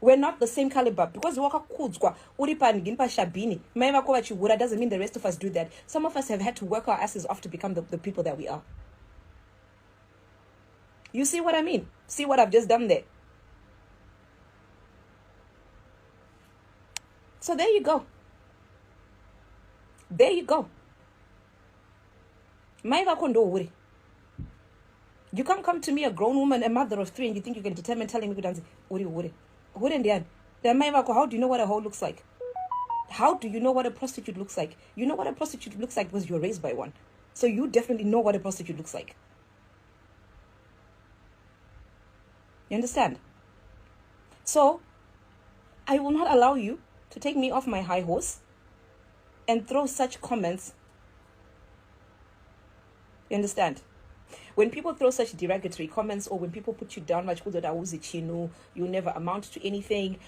We're not the same caliber. Because wakakudzwa uripa nginpa shabini maiva kwa chihura doesn't mean the rest of us do that. Some of us have had to work our asses off to become the people that we are. You see what I mean? See what I've just done there? So there you go. There you go. Maiva kondo uri. You can't come to me, a grown woman, a mother of 3, and you think you can determine telling me to dance. How do you know what a hoe looks like? How do you know what a prostitute looks like? You know what a prostitute looks like because you were raised by one. So you definitely know what a prostitute looks like. You understand? So I will not allow you to take me off my high horse and throw such comments. You understand? When people throw such derogatory comments, or when people put you down, you never amount to anything,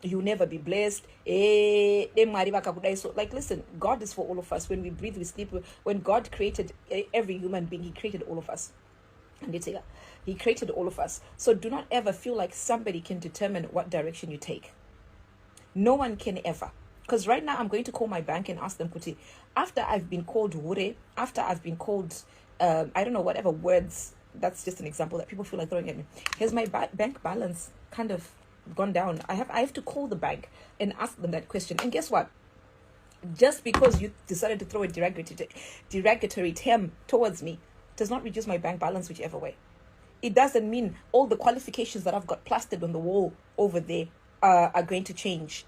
you'll never be blessed. So, like, listen, God is for all of us. When we breathe, we sleep. When God created every human being, He created all of us. He created all of us. So do not ever feel like somebody can determine what direction you take. No one can ever. Because right now I'm going to call my bank and ask them, Kuti, after I've been called Hure, after I've been called, I don't know, whatever words, that's just an example that people feel like throwing at me. Here's my bank balance kind of gone down. I have to call the bank and ask them that question. And guess what? Just because you decided to throw a derogatory term towards me does not reduce my bank balance whichever way. It doesn't mean all the qualifications that I've got plastered on the wall over there are going to change.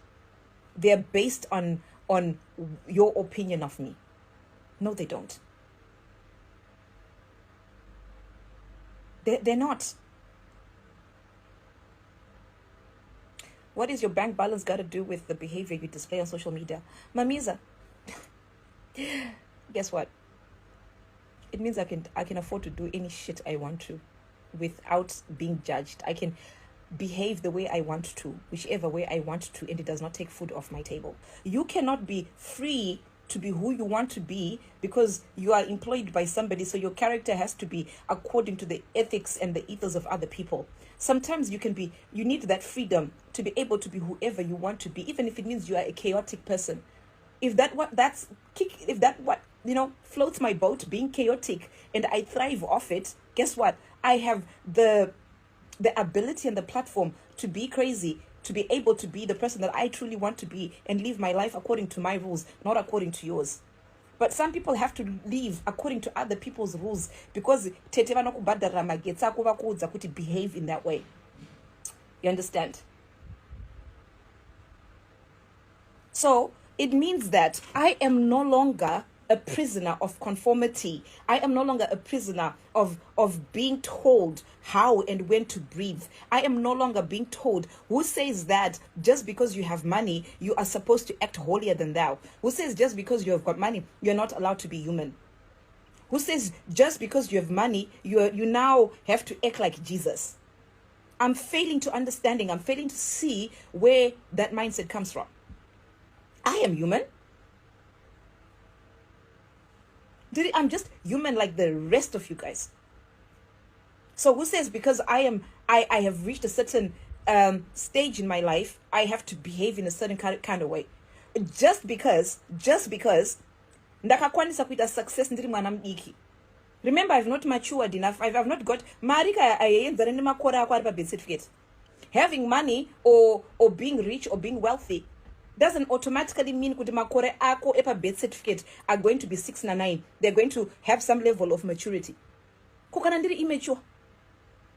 They're based on your opinion of me. No, they don't. They're not. What is your bank balance got to do with the behavior you display on social media? Mamiza, guess what? It means I can afford to do any shit I want to without being judged. I can behave the way I want to, whichever way I want to, and it does not take food off my table. You cannot be free to be who you want to be because you are employed by somebody, so your character has to be according to the ethics and the ethos of other people. Sometimes you need that freedom to be able to be whoever you want to be, even if it means you are a chaotic person. If that floats my boat, being chaotic, and I thrive off it, guess what? I have the ability and the platform to be crazy, to be able to be the person that I truly want to be and live my life according to my rules, not according to yours. But some people have to live according to other people's rules because behave in that way. You understand? So it means that I am no longer a prisoner of conformity. I am no longer a prisoner of being told how and when to breathe. I am no longer being told who says that just because you have money, you are supposed to act holier than thou. Who says just because you have got money, you're not allowed to be human. Who says just because you have money, you now have to act like Jesus. I'm failing to understanding. I'm failing to see where that mindset comes from. I am human. I'm just human like the rest of you guys. So who says because I have reached a certain stage in my life, I have to behave in a certain kind of way? Just because ndakakwanisa kuita success ndiri mwana mudiki. Remember, I've not matured enough. I've not got marika ayenza rene makore ako ari pa birth certificate. Having money or being rich or being wealthy doesn't automatically mean kuti makore ako epa birth certificate are going to be 6 na 9. They're going to have some level of maturity. Kokana ndiri immature.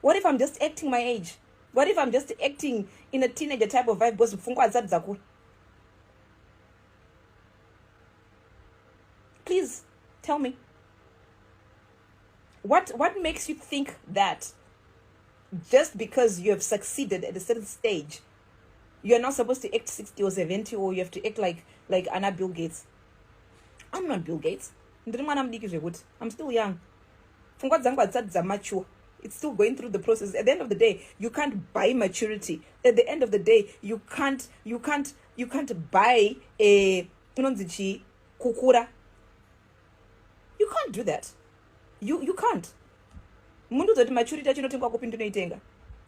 What if I'm just acting my age? What if I'm just acting in a teenager type of vibe? Please tell me. What makes you think that just because you have succeeded at a certain stage, you're not supposed to act 60 or 70, or you have to act like Anna Bill Gates? I'm not Bill Gates. I'm still young. It's still going through the process. At the end of the day, you can't buy maturity. At the end of the day, you can't buy a kukura. You can't do that. You can't. Mundu zoti maturity achinotenga kupindu noitenga.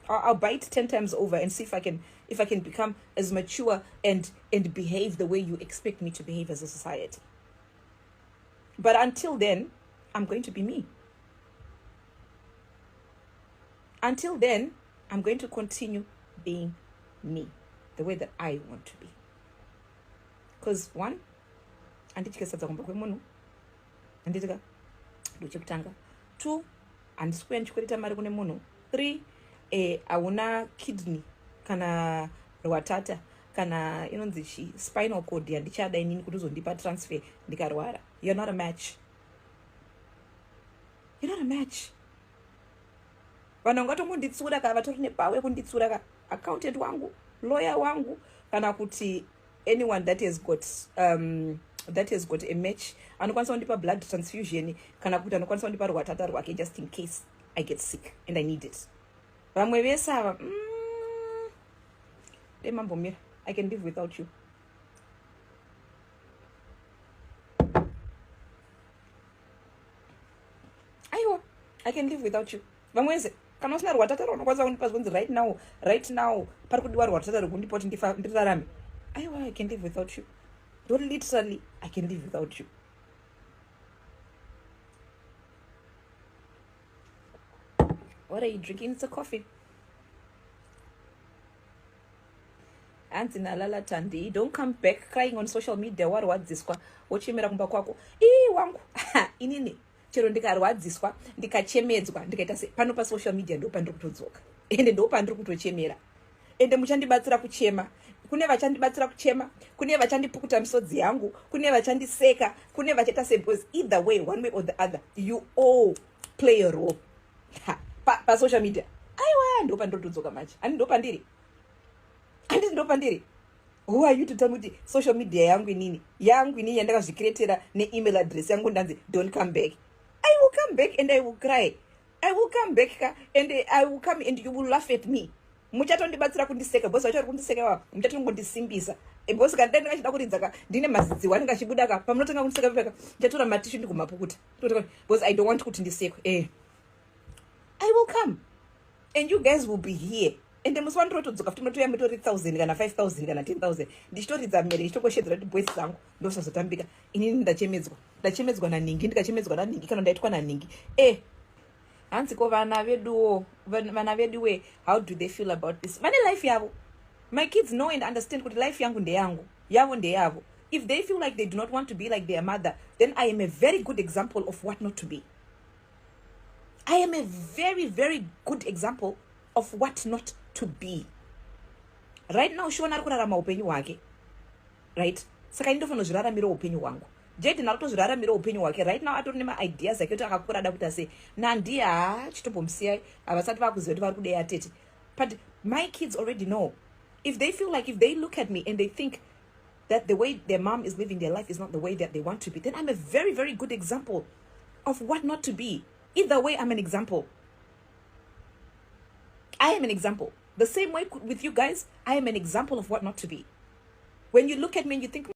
I'll bite 10 times over and see if I can become as mature and behave the way you expect me to behave as a society. But until then, I'm going to be me. Until then, I'm going to continue being me, the way that I want to be. Because one, andichikesadza kumba kwemunhu, anditika ndochekutanga. 2, andisikuya ndichikwedeta mari kune munhu. 3, hauna kidney kana rwatata kana inonzi chi spinal cord yandichada inini kuti uzondipa transfer ndikarwara. You're not a match. You're not a match. Vanhu vangatongonditsura ka vatori nepower yekunditsura ka accountant wangu, lawyer wangu, kana kuti anyone that has got a match anokwanisa kundipa blood transfusion kana kuti anokwanisa kundipa rwatata rwake just in case I get sick and I need it. Vamwe vese ava demambomira, I can live without you. Aiwa, I can live without you. Vamwe vese kana usina rwatata runokwanisa kundipa zvinzi right now pari kudiwa rwatata rwekundipa kuti ndirarame. Aiwa, I can live without you. Not literally, I can live without you. What are you drinking? It's a coffee. Auntie Nalala Tandi, don't come back crying on social media. Warwadziswa wochemera kumba kwako. Wangu inini chero ndikarwadziswa ndikachemedzwa ndikaita se pano pa social media ndo pandiri kutodzoka ende ndo pandiri kutochemera ende muchandibatsira kuchema. Kune vachandibatsira kuchema, kune vachandipukuta misodzi yangu, kune vachandiseka, kune vachaita because either way, one way or the other, you all play a role pa social media. Aiwa, ndo pandotodzoka manje. Ani ndo pandiri. Andisi ndo pandiri. Who are you to tell me social media yangu inini yandakazvikretera ne-email address yangu ndanzi don't come back. I will come back and I will cry. I will come back and I will come and you will laugh at me. Muchatondibatsira kundiseka, bosi vacho vari kundiseka vava, muchatongondisimbisa. Bosi kana dai ndingachida kuridza ndine mazidzi waningachibudaka ka pamunotanga kundiseka peka, ndichatora matishu ndikumapukuta. Bosi I don't want kuti ndisekwe. I will come and you guys will be here. And musi wandotodzoka futi munotoya mutori 1000 kana 5000 kana 10000 ndichitoridza mere ndichitokoshedzera kuti boys zangu ndosazotambika. Inini ndachemedzwa naningi, ndikachemedzwa naningi kana ndaitwa naningi. Ansiko vana vedu we, how do they feel about this? Vane life yavo. My kids know and understand kuti life yangu nde yangu, yavo nde yavo. If they feel like they do not want to be like their mother, then I am a very good example of what not to be. I am a very, very good example of what not to be. Right now, Shona arikurarama upenyu wake. Right? Saka ndofano zviraramira upenyu wangu. Jade narotozviraramira upenyu wake. Right now atori nema ideas ake kuti akakura ada kuti ase nandiya chitombomsiyai avasati vakuziva kuti vari kudeya tete. But my kids already know. If they feel like if they look at me and they think that the way their mom is living their life is not the way that they want to be, then I'm a very, very good example of what not to be. Either way, I'm an example. I am an example. The same way with you guys, I am an example of what not to be. When you look at me and you think,